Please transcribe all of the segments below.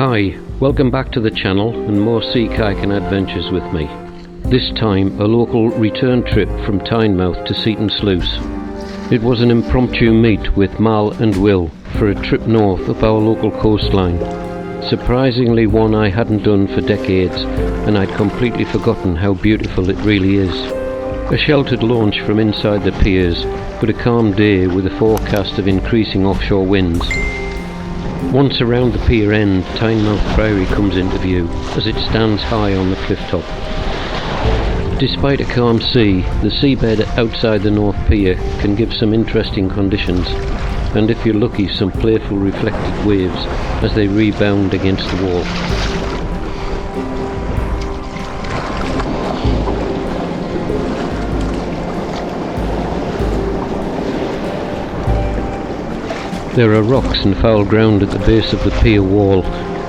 Hi, welcome back to the channel and more sea kayaking adventures with me. This time a local return trip from Tynemouth to Seaton Sluice. It was an impromptu meet with Mal and Will for a trip north up our local coastline. Surprisingly one I hadn't done for decades, and I'd completely forgotten how beautiful it really is. A sheltered launch from inside the piers, but a calm day with a forecast of increasing offshore winds. Once around the pier end, Tynemouth Priory comes into view as it stands high on the cliff top. Despite a calm sea, the seabed outside the North Pier can give some interesting conditions, and if you're lucky, some playful reflected waves as they rebound against the wall. There are rocks and foul ground at the base of the pier wall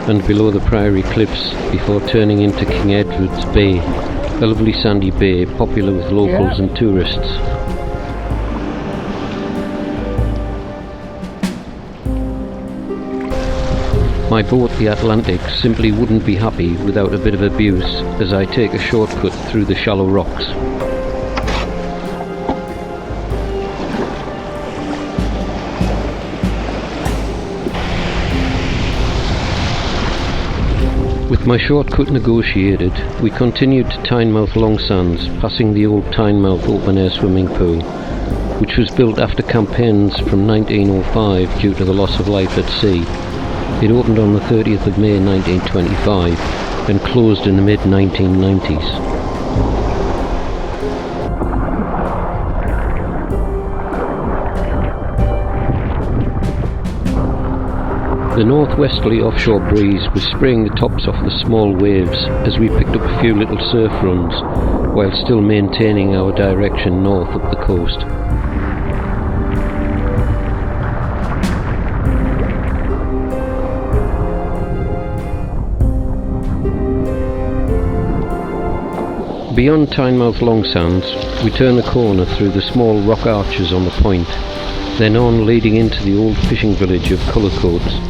and below the Priory cliffs before turning into King Edward's Bay, a lovely sandy bay popular with locals and tourists. My boat, the Atlantic, simply wouldn't be happy without a bit of abuse as I take a shortcut through the shallow rocks. With my shortcut negotiated, we continued to Tynemouth Long Sands, passing the old Tynemouth open-air swimming pool, which was built after campaigns from 1905 due to the loss of life at sea. It opened on the 30th of May 1925 and closed in the mid-1990s. The northwesterly offshore breeze was spraying the tops off the small waves as we picked up a few little surf runs, while still maintaining our direction north up the coast. Beyond Tynemouth Long Sands, we turn the corner through the small rock arches on the point, then on leading into the old fishing village of Cullercoats.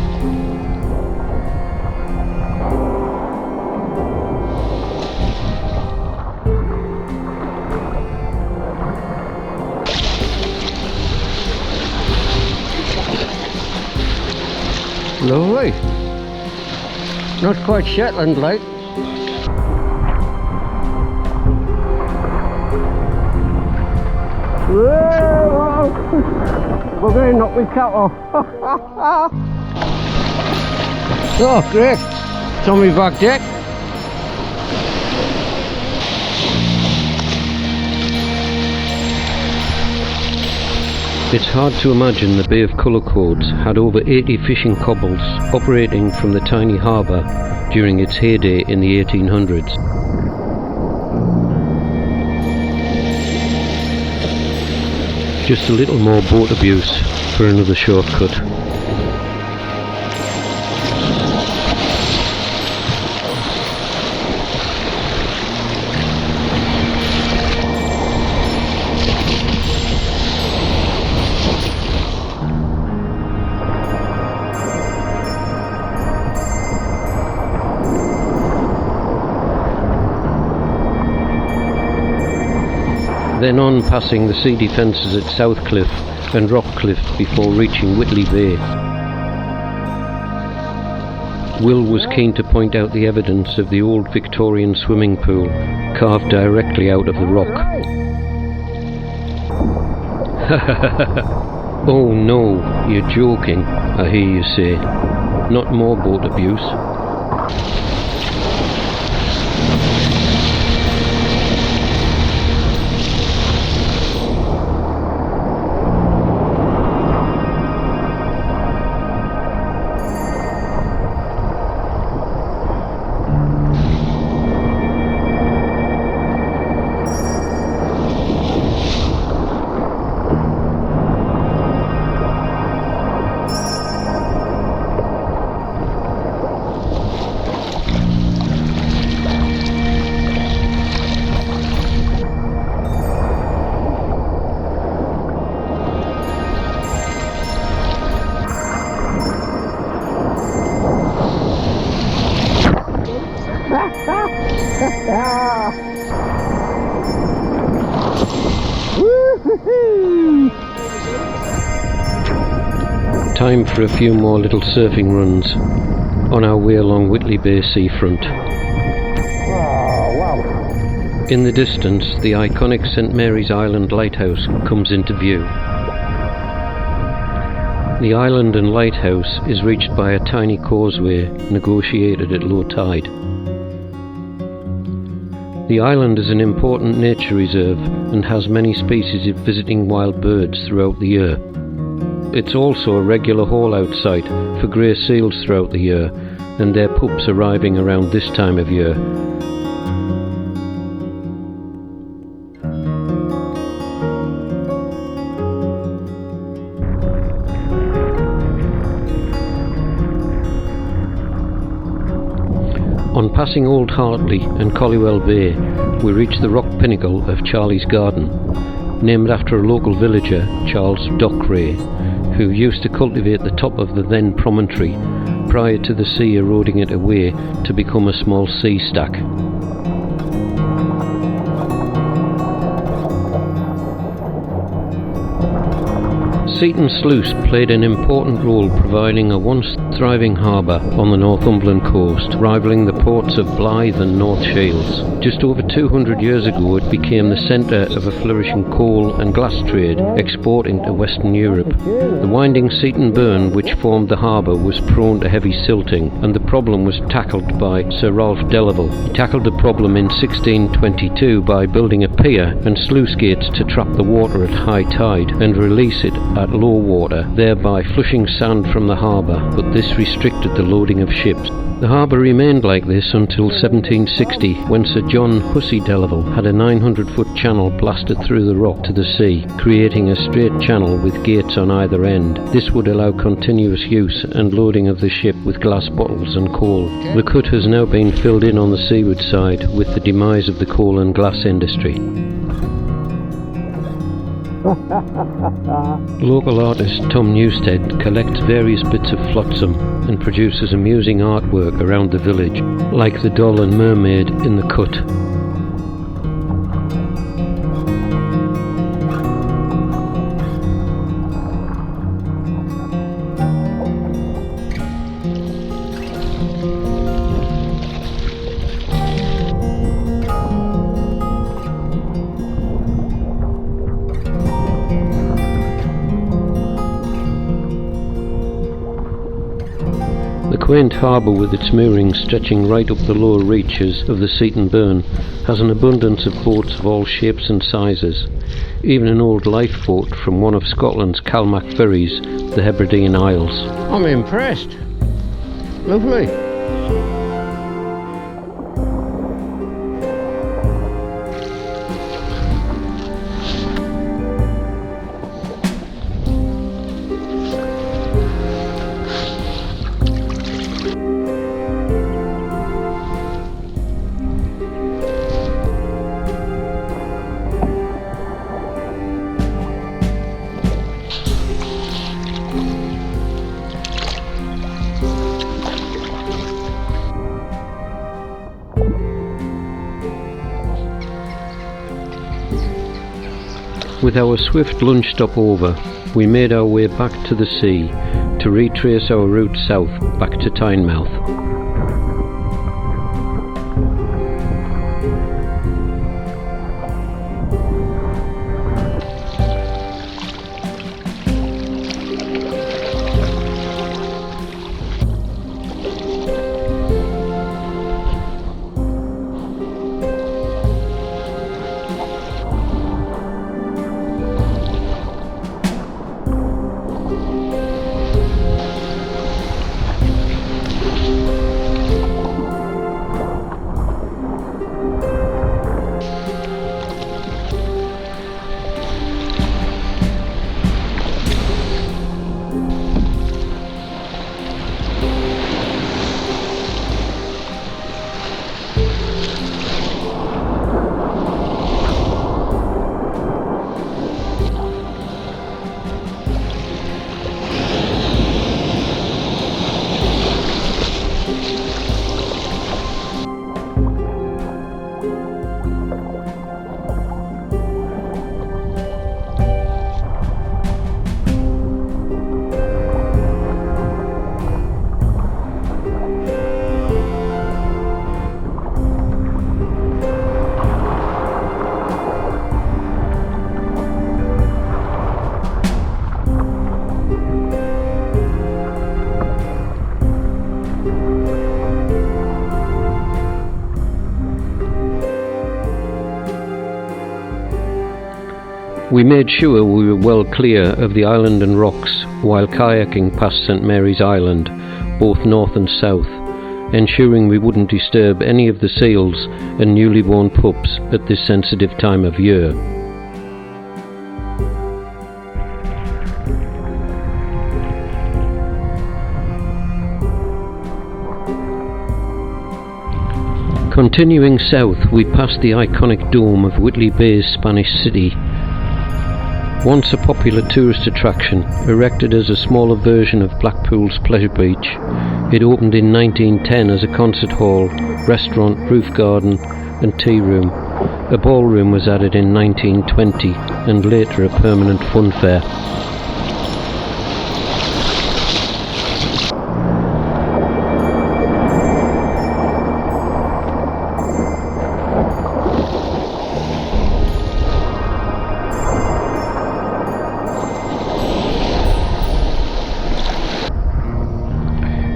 Lovely. Not quite Shetland like. We're going to knock my cap off. Oh great. It's on my back deck. It's hard to imagine the Bay of Cullercoats had over 80 fishing cobbles operating from the tiny harbour during its heyday in the 1800s. Just a little more boat abuse for another shortcut. Then on passing the sea defences at South Cliff and Rock Cliff before reaching Whitley Bay. Will was keen to point out the evidence of the old Victorian swimming pool carved directly out of the rock. Oh no, you're joking, I hear you say. Not more boat abuse. Ah! Woo-hoo-hoo! Time for a few more little surfing runs on our way along Whitley Bay seafront. Oh, wow. In the distance, the iconic St Mary's Island lighthouse comes into view. The island and lighthouse is reached by a tiny causeway negotiated at low tide. The island is an important nature reserve and has many species of visiting wild birds throughout the year. It's also a regular haul-out site for grey seals throughout the year, and their pups arriving around this time of year. On passing Old Hartley and Collywell Bay, we reach the rock pinnacle of Charlie's Garden, named after a local villager, Charles Dockwray, who used to cultivate the top of the then promontory prior to the sea eroding it away to become a small sea stack. Seaton Sluice played an important role providing a once thriving harbour on the Northumberland coast, rivalling the ports of Blyth and North Shields. Just over 200 years ago it became the centre of a flourishing coal and glass trade, exporting to Western Europe. The winding Seaton Burn which formed the harbour was prone to heavy silting, and the problem was tackled by Sir Ralph Delaval. He tackled the problem in 1622 by building a pier and sluice gates to trap the water at high tide and release it at low water, thereby flushing sand from the harbour, but this restricted the loading of ships. The harbour remained like this until 1760, when Sir John Hussey Delaval had a 900-foot channel blasted through the rock to the sea, creating a straight channel with gates on either end. This would allow continuous use and loading of the ship with glass bottles and coal. The cut has now been filled in on the seaward side with the demise of the coal and glass industry. Local artist Tom Newstead collects various bits of flotsam and produces amusing artwork around the village, like the doll and mermaid in the cut. The quaint harbour with its moorings stretching right up the lower reaches of the Seaton Burn has an abundance of boats of all shapes and sizes, even an old lifeboat from one of Scotland's Calmac ferries, the Hebridean Isles. I'm impressed. Lovely. With our swift lunch stop over, we made our way back to the sea to retrace our route south back to Tynemouth. We made sure we were well clear of the island and rocks while kayaking past St Mary's Island, both north and south, ensuring we wouldn't disturb any of the seals and newly born pups at this sensitive time of year. Continuing south, we passed the iconic dome of Whitley Bay's Spanish City. Once a popular tourist attraction, erected as a smaller version of Blackpool's Pleasure Beach, it opened in 1910 as a concert hall, restaurant, roof garden and tea room. A ballroom was added in 1920 and later a permanent fun fair.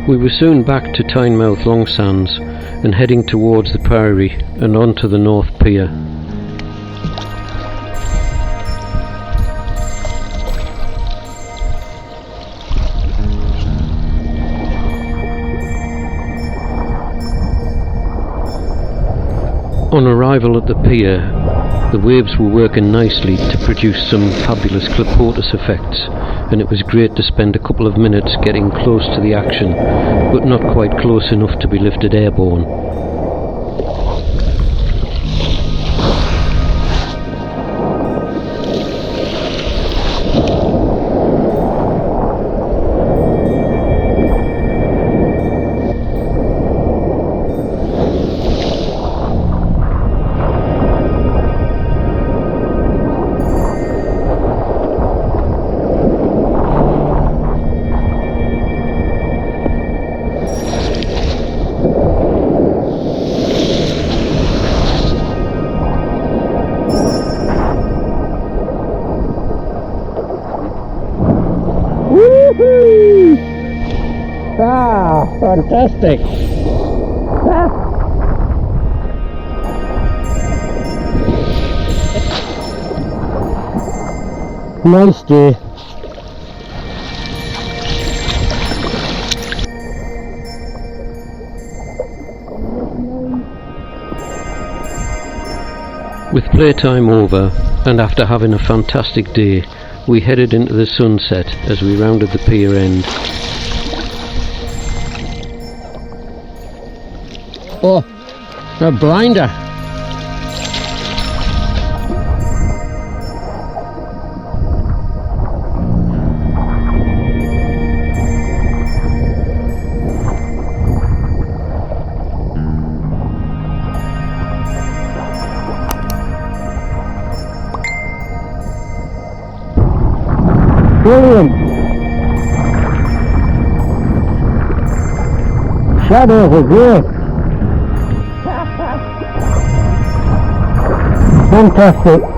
We were soon back to Tynemouth Long Sands and heading towards the Priory and onto the North Pier. On arrival at the pier, the waves were working nicely to produce some fabulous clipotus effects, and it was great to spend a couple of minutes getting close to the action, but not quite close enough to be lifted airborne. Fantastic! Nice day. With playtime over, and after having a fantastic day, we headed into the sunset as we rounded the pier end. Oh, a blinder. Brilliant. Shadows are great. Fantastic.